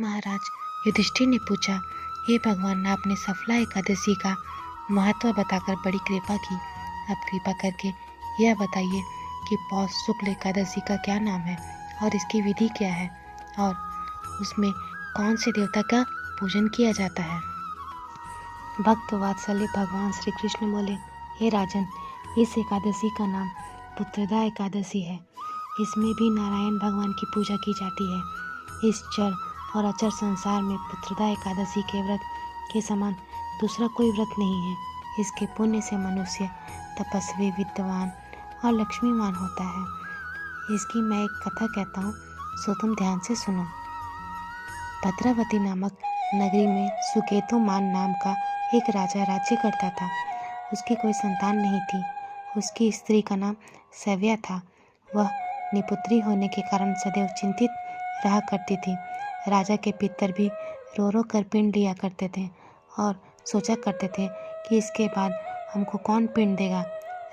महाराज युधिष्ठिर ने पूछा, हे भगवान, आपने सफला एकादशी का महत्व बताकर बड़ी कृपा की। अब कृपा करके यह बताइए कि पौष शुक्ल एकादशी का क्या नाम है और इसकी विधि क्या है और उसमें कौन से देवता का पूजन किया जाता है। भक्त वात्सल्य भगवान श्री कृष्ण बोले, हे राजन, इस एकादशी का नाम पुत्रदा एकादशी है। इसमें भी नारायण भगवान की पूजा की जाती है। इस जड़ और अचर संसार में पुत्रदा एकादशी के व्रत के समान दूसरा कोई व्रत नहीं है। इसके पुण्य से मनुष्य तपस्वी, विद्वान और लक्ष्मीवान होता है। इसकी मैं एक कथा कहता हूँ, सो तुम ध्यान से सुनो। भद्रावती नामक नगरी में सुकेतुमान नाम का एक राजा राज्य करता था। उसकी कोई संतान नहीं थी। उसकी स्त्री का नाम सव्या था। वह निपुत्री होने के कारण सदैव चिंतित रहा करती थी। राजा के पितर भी रो रो कर पिंड दिया करते थे और सोचा करते थे कि इसके बाद हमको कौन पिंड देगा।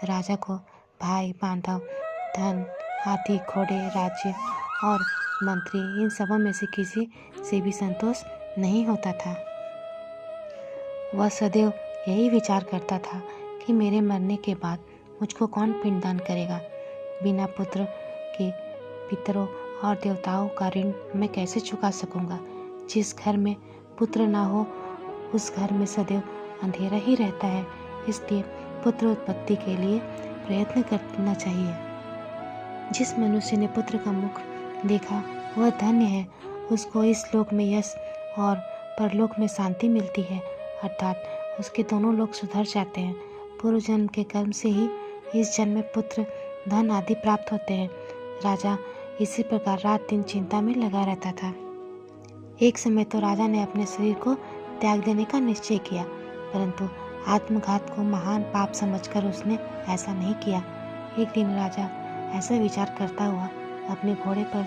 राजा को भाई, बांधव, धन, हाथी, घोड़े, राज्य और मंत्री, इन सबों में से किसी से भी संतोष नहीं होता था। वह सदैव यही विचार करता था कि मेरे मरने के बाद मुझको कौन पिंडदान करेगा। बिना पुत्र के पितरों और देवताओं का ऋण मैं कैसे चुका सकूंगा। जिस घर में पुत्र ना हो उस घर में सदैव अंधेरा ही रहता है। इसलिए पुत्र उत्पत्ति के लिए प्रयत्न करना चाहिए। जिस मनुष्य ने पुत्र का मुख देखा वह धन्य है। उसको इस लोक में यश और परलोक में शांति मिलती है, अर्थात उसके दोनों लोग सुधर जाते हैं। पूर्व जन्म के कर्म से ही इस जन्म में पुत्र, धन आदि प्राप्त होते हैं। राजा इसी प्रकार रात दिन चिंता में लगा रहता था। एक समय तो राजा ने अपने शरीर को त्याग देने का निश्चय किया, परंतु आत्मघात को महान पाप समझकर उसने ऐसा नहीं किया। एक दिन राजा ऐसा विचार करता हुआ अपने घोड़े पर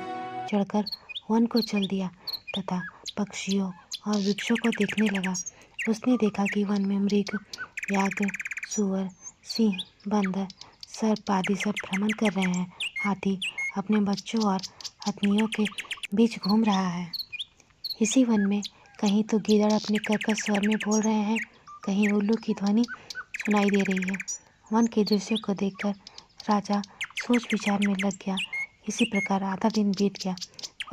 चढ़कर वन को चल दिया तथा पक्षियों और वृक्षों को देखने लगा। उसने देखा कि वन में मृग, व्याघ्र, सूअर, सिंह, बंदर, सर्प आदि सब भ्रमण कर रहे हैं। हाथी अपने बच्चों और हथनियों के बीच घूम रहा है। इसी वन में कहीं तो गीदड़ अपने कर्कश स्वर में बोल रहे हैं, कहीं उल्लू की ध्वनि सुनाई दे रही है। वन के दृश्य को देखकर राजा सोच विचार में लग गया। इसी प्रकार आधा दिन बीत गया।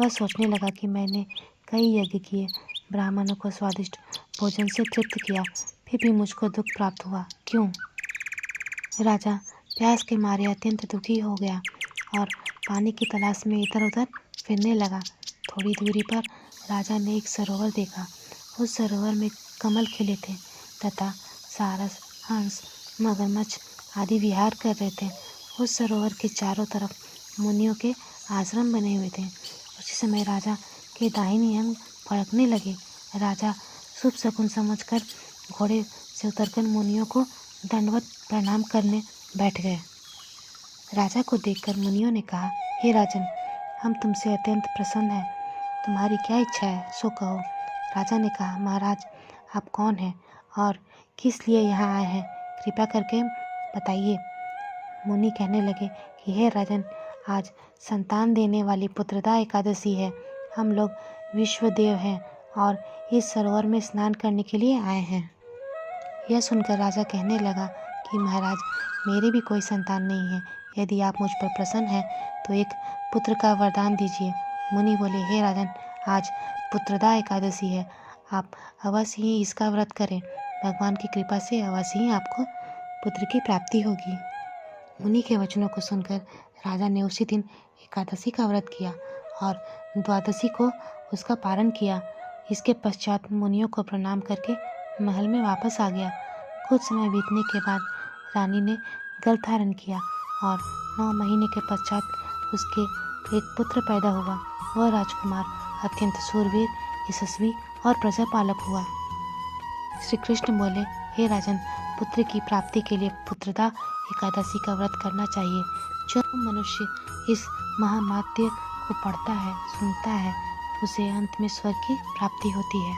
वह सोचने लगा कि मैंने कई यज्ञ किए, ब्राह्मणों को स्वादिष्ट भोजन से तृप्त किया, फिर भी मुझको दुख प्राप्त हुआ, क्यों? राजा प्यास के मारे अत्यंत दुखी हो गया और पानी की तलाश में इधर उधर फिरने लगा। थोड़ी दूरी पर राजा ने एक सरोवर देखा। उस सरोवर में कमल खिले थे तथा सारस, हंस, मगरमच्छ आदि विहार कर रहे थे। उस सरोवर के चारों तरफ मुनियों के आश्रम बने हुए थे। उसी समय राजा के दाहिने अंग फड़कने लगे। राजा शुभ शकुन समझकर घोड़े से उतरकर मुनियों को दंडवत प्रणाम करने बैठ गए। राजा को देखकर मुनियों ने कहा, हे राजन, हम तुमसे अत्यंत प्रसन्न हैं। तुम्हारी क्या इच्छा है, सो कहो। राजा ने कहा, महाराज, आप कौन हैं और किस लिए यहाँ आए हैं, कृपा करके बताइए। मुनि कहने लगे कि हे राजन, आज संतान देने वाली पुत्रदा एकादशी है। हम लोग विश्वदेव हैं और इस सरोवर में स्नान करने के लिए आए हैं। यह सुनकर राजा कहने लगा कि महाराज, मेरे भी कोई संतान नहीं है। यदि आप मुझ पर प्रसन्न हैं तो एक पुत्र का वरदान दीजिए। मुनि बोले, हे राजन, आज पुत्रदा एकादशी है। आप अवश्य ही इसका व्रत करें। भगवान की कृपा से अवश्य ही आपको पुत्र की प्राप्ति होगी। मुनि के वचनों को सुनकर राजा ने उसी दिन एकादशी का व्रत किया और द्वादशी को उसका पारण किया। इसके पश्चात मुनियों को प्रणाम करके महल में वापस आ गया। कुछ समय बीतने के बाद रानी ने गर्भ धारण किया और 9 महीने के पश्चात उसके एक पुत्र पैदा हुआ। वह राजकुमार अत्यंत शूरवीर, यशस्वी और प्रजापालक हुआ। श्री कृष्ण बोले, हे राजन, पुत्र की प्राप्ति के लिए पुत्रदा एकादशी का व्रत करना चाहिए। जो मनुष्य इस महामात्य को पढ़ता है, सुनता है, उसे अंत में स्वर्ग की प्राप्ति होती है।